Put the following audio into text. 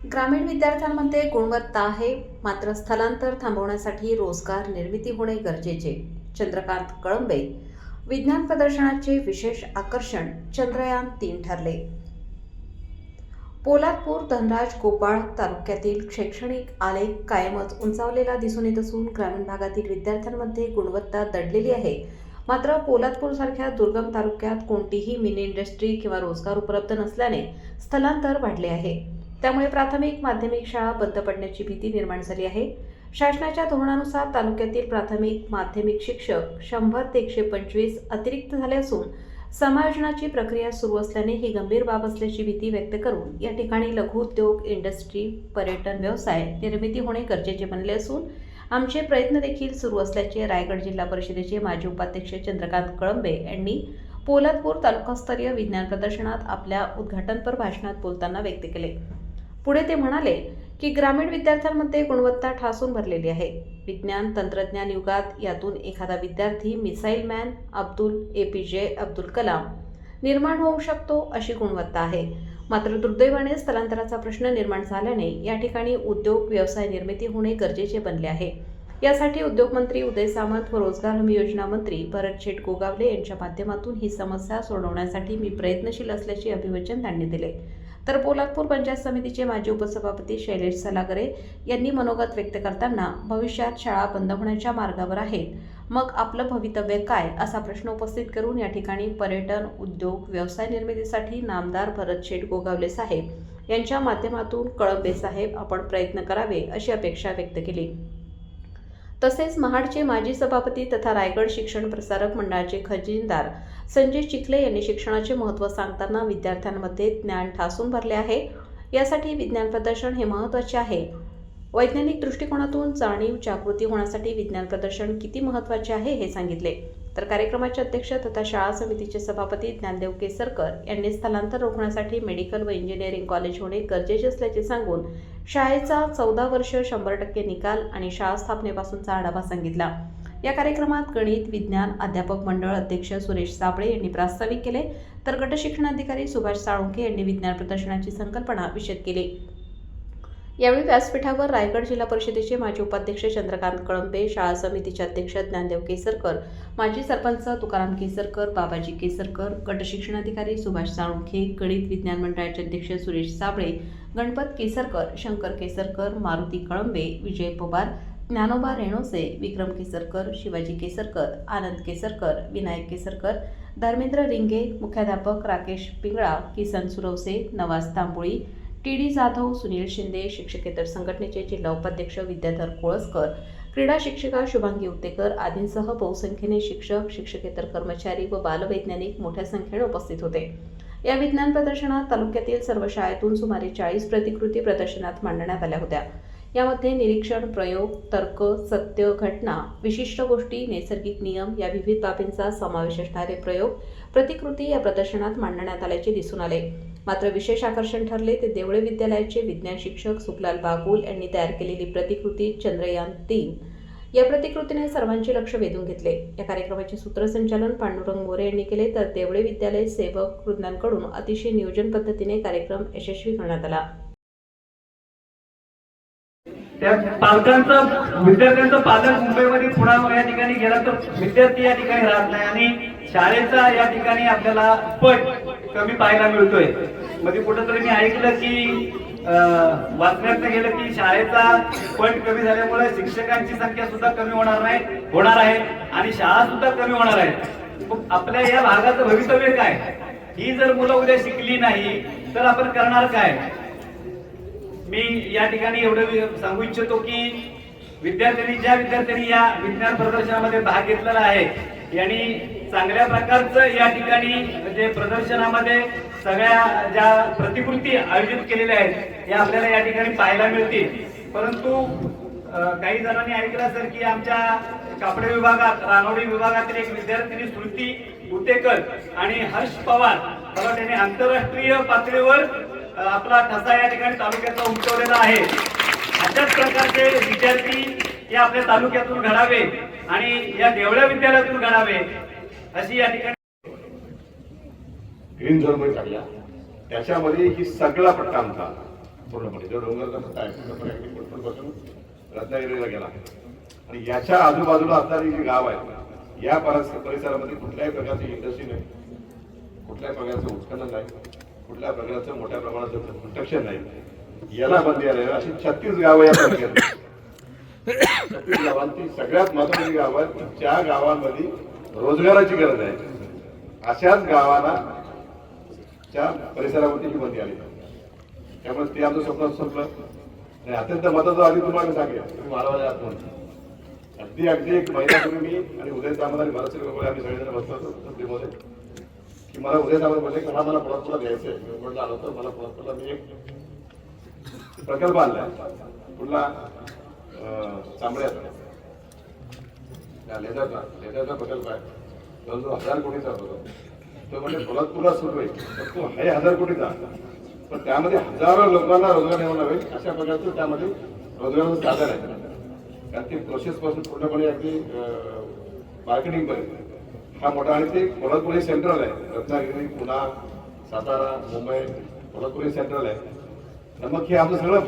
ग्रामीण विद्यार्थ्यांमध्ये गुणवत्ता आहे, मात्र स्थलांतर थांबवण्यासाठी रोजगार निर्मिती होणे गरजेचे. चंद्रकांत कळंबे. विज्ञान प्रदर्शनाचे विशेष आकर्षण चंद्रयान-3 ठरले. पोलादपूर धनराज गोपाळ तालुक्यातील शैक्षणिक आलेख कायमच उंचावलेला दिसून येत असून ग्रामीण भागातील विद्यार्थ्यांमध्ये गुणवत्ता दडलेली आहे. मात्र पोलादपूरसारख्या दुर्गम तालुक्यात कोणतीही मिनी इंडस्ट्री किंवा रोजगार उपलब्ध नसल्याने स्थलांतर वाढले आहे. त्यामुळे प्राथमिक माध्यमिक शाळा बंद पडण्याची भीती निर्माण झाली आहे. शासनाच्या धोरणानुसार तालुक्यातील प्राथमिक माध्यमिक शिक्षक 100 ते 125 अतिरिक्त झाले असून समायोजनाची प्रक्रिया सुरू असल्याने ही गंभीर बाब असल्याची भीती व्यक्त करून या ठिकाणी लघुउद्योग, इंडस्ट्री, पर्यटन व्यवसाय निर्मिती होणे गरजेचे बनले असून आमचे प्रयत्न देखील सुरू असल्याचे रायगड जिल्हा परिषदेचे माजी उपाध्यक्ष चंद्रकांत कळंबे यांनी पोलादपूर तालुकास्तरीय विज्ञान प्रदर्शनात आपल्या उद्घाटनपर भाषणात बोलताना व्यक्त केले. पुढे ते म्हणाले की ग्रामीण विद्यार्थ्यांमध्ये गुणवत्ता ठासून भरलेली आहे. विज्ञान तंत्रज्ञान युगात यातून एखादा विद्यार्थी missile man, APJ Abdul Kalam निर्माण होऊ शकतो अशी गुणवत्ता आहे. मात्र दुर्दैवाने स्थलांतराचा प्रश्न निर्माण झाल्याने या ठिकाणी उद्योग व्यवसाय निर्मिती होणे गरजेचे बनले आहे. यासाठी उद्योगमंत्री उदय सामंत व रोजगार हमी योजना मंत्री भरत गोगावले यांच्या माध्यमातून ही समस्या सोडवण्यासाठी मी प्रयत्नशील असल्याचे अभिवचन त्यांनी दिले. तर पोलादपूर पंचायत समितीचे माजी उपसभापती शैलेश सलागरे यांनी मनोगत व्यक्त करताना भविष्यात शाळा बंद होण्याच्या मार्गावर आहेत, मग आपलं भवितव्य काय असा प्रश्न उपस्थित करून या ठिकाणी पर्यटन, उद्योग, व्यवसाय निर्मितीसाठी नामदार भरत गोगावले साहेब यांच्या माध्यमातून कळंबे साहेब आपण प्रयत्न करावे अशी अपेक्षा व्यक्त केली. तसेच महाडचे माजी सभापती तथा रायगड शिक्षण प्रसारक मंडळाचे खजिनदार संजय चिखले यांनी शिक्षणाचे महत्त्व सांगताना विद्यार्थ्यांमध्ये ज्ञान ठासून भरले आहे. यासाठी विज्ञान प्रदर्शन हे महत्त्वाचे आहे. वैज्ञानिक दृष्टिकोनातून जाणीव जागृती होण्यासाठी विज्ञान प्रदर्शन किती महत्त्वाचे आहे हे सांगितले. तर कार्यक्रमाचे अध्यक्ष तथा शाळा समितीचे सभापती ज्ञानदेव केसरकर यांनी स्थलांतर रोखण्यासाठी मेडिकल व इंजिनिअरिंग कॉलेज होणे गरजेचे असल्याचे सांगून शाळेचा 14 वर्ष 100% निकाल आणि शाळा स्थापनेपासूनचा आढावा सांगितला. या कार्यक्रमात गणित विज्ञान अध्यापक मंडळ अध्यक्ष सुरेश साबळे यांनी प्रास्ताविक केले. तर गट शिक्षणाधिकारी सुभाष साळुंखे यांनी विज्ञान प्रदर्शनाची संकल्पना विशद केली. यावेळी व्यासपीठावर रायगड जिल्हा परिषदेचे माजी उपाध्यक्ष चंद्रकांत कळंबे, शाळा समितीचे अध्यक्ष ज्ञानदेव केसरकर, माजी सरपंच तुकाराम केसरकर, बाबाजी केसरकर, गट शिक्षणाधिकारी सुभाष साळुंखे, गणित विज्ञान मंडळाचे अध्यक्ष सुरेश साबळे, गणपत केसरकर, शंकर केसरकर, मारुती कळंबे, विजय पवार, ज्ञानोबा रेणोसे, विक्रम केसरकर, शिवाजी केसरकर, आनंद केसरकर, विनायक केसरकर, धर्मेंद्र रिंगे, मुख्याध्यापक राकेश पिंगळा, किसन सुरवसे, नवाज तांबोळी, TD जाधव, सुनील शिंदे, शिक्षकेतर संघटनेचे जिल्हा उपाध्यक्ष विद्याधर कोळसकर, क्रीडा शिक्षिका शुभांगी उत्तेकर आदींसह बहुसंख्येने शिक्षक, शिक्षकेतर कर्मचारी व बालवैज्ञानिक मोठ्या संख्येने उपस्थित होते. या विज्ञान प्रदर्शनात तालुक्यातील सर्व शाळेतून सुमारे 40 प्रतिकृती प्रदर्शनात मांडण्यात आल्या होत्या. यामध्ये निरीक्षण, प्रयोग, तर्क, सत्य, घटना, विशिष्ट गोष्टी, नैसर्गिक नियम या विविध बाबींचा समावेश असणारे प्रयोग, प्रतिकृती या प्रदर्शनात मांडण्यात आल्याचे दिसून आले. मात्र विशेष आकर्षण ठरले ते देवळे विद्यालयाचे विज्ञान शिक्षक सुखलाल बागुल यांनी तयार केलेली प्रतिकृती चंद्रयान-3. या प्रतिकृतीने सर्वांचे लक्ष वेधून घेतले. या कार्यक्रमाचे सूत्रसंचालन पांडुरंग मोरे यांनी केले. तर देवळे विद्यालय सेवक वृंदांकडून अतिशय नियोजन पद्धतीने कार्यक्रम यशस्वी करण्यात आला. त्या पालकांचं विद्यार्थ्यांचं पालक मुंबईमध्ये पुन्हा या ठिकाणी गेला तर विद्यार्थी या ठिकाणी राहत नाही आणि शाळेचा या ठिकाणी आपल्याला पट कमी पाहायला मिळतोय. म्हणजे कुठंतरी मी ऐकलं की वाचण्यात गेलं की शाळेचा पट कमी झाल्यामुळे शिक्षकांची संख्या सुद्धा कमी होणार आहे आणि शाळा सुद्धा कमी होणार आहे. आपल्या या भागाचं भवितव्य काय? ही जर मुलं उद्या शिकली नाही तर आपण करणार काय? मी या ठिकाणी एवढं सांगू इच्छितो की ज्या विद्यार्थ्यांनी या विज्ञान प्रदर्शनामध्ये भाग घेतलेला आहे यांनी चांगल्या प्रकारचं या ठिकाणी म्हणजे प्रदर्शनामध्ये सगळ्या ज्या प्रतिकृती आयोजित केलेल्या आहेत या आपल्याला या ठिकाणी पाहायला मिळतील. परंतु काही जणांनी ऐकलं असेल की आमच्या कापडे विभागात रानोडी विभागातील एक विद्यार्थिनी श्रुती उत्तेकर आणि हर्ष पवार मला त्यांनी आंतरराष्ट्रीय पातळीवर आपला ठसा या ठिकाणी तालुक्याचा उमटवलेला आहे. अशाच प्रकारचे विद्यार्थी या आपल्या तालुक्यातून घडावे आणि या देवळ्या विद्यालयातून घडावे अशी या ठिकाणी हिंद धर्म काढला त्याच्यामध्ये ही सगळा पट्टा आमचा पूर्णपणे जो डोंगरचा पट्टा आहे पूर्णपणे पासून रत्नागिरीला गेला. आणि याच्या आजूबाजूला असणारी जी गाव आहे या परिसरामध्ये कुठल्याही प्रकारची इंडस्ट्री नाही, कुठल्याही प्रकारचं उत्खनन नाही, कुठल्या प्रकारचं मोठ्या प्रमाणाचं कन्स्ट्रक्शन नाही, याला बंदी आहे. अशी 36 गावं या तालुक्यात, 36 गावांची सगळ्यात महत्वाची गावं आहेत ज्या गावांमध्ये रोजगाराची गरज आहे. अशाच गावांना त्या परिसरावरती ही बंदी आली. त्यामुळे ते आमचं स्वप्न संपलं. आणि अत्यंत महत्वाचं आधी तुम्हाला सांगेल, तुम्ही मालवाले आहात म्हणून अगदी एक महिन्यापूर्वी मी आणि उदय सामंत आणि भरत सिंग आम्ही सगळेजण बसलो होतो संसदेमध्ये की मला उदय सामंत म्हणले की हा मला पुण्याला द्यायचं आहे. मी म्हटलं आलो तर मला पुण्याला मी एक प्रकल्प आणलाय पुन्हा चांबड्याचा लेदरचा प्रकल्प आहे, जवळजवळ 1000 कोटीचा होतो. तो म्हणजे पोलादपूरला सुरू आहे, तर तो आहे 1000 कोटीचा, पण त्यामध्ये हजारो लोकांना रोजगार निर्माण होईल अशा प्रकारचं त्यामध्ये रोजगाराचं साधन आहे. कारण ती प्रोसेस पासून पूर्णपणे अगदी मार्केटिंग पर्यंत हा मोठा. आणि ते पोलादपूर हे सेंट्रल आहे, रत्नागिरी, पुणे, सातारा, मुंबई, पोलादपूर हे सेंट्रल आहे. तर मग हे आमचं सगळं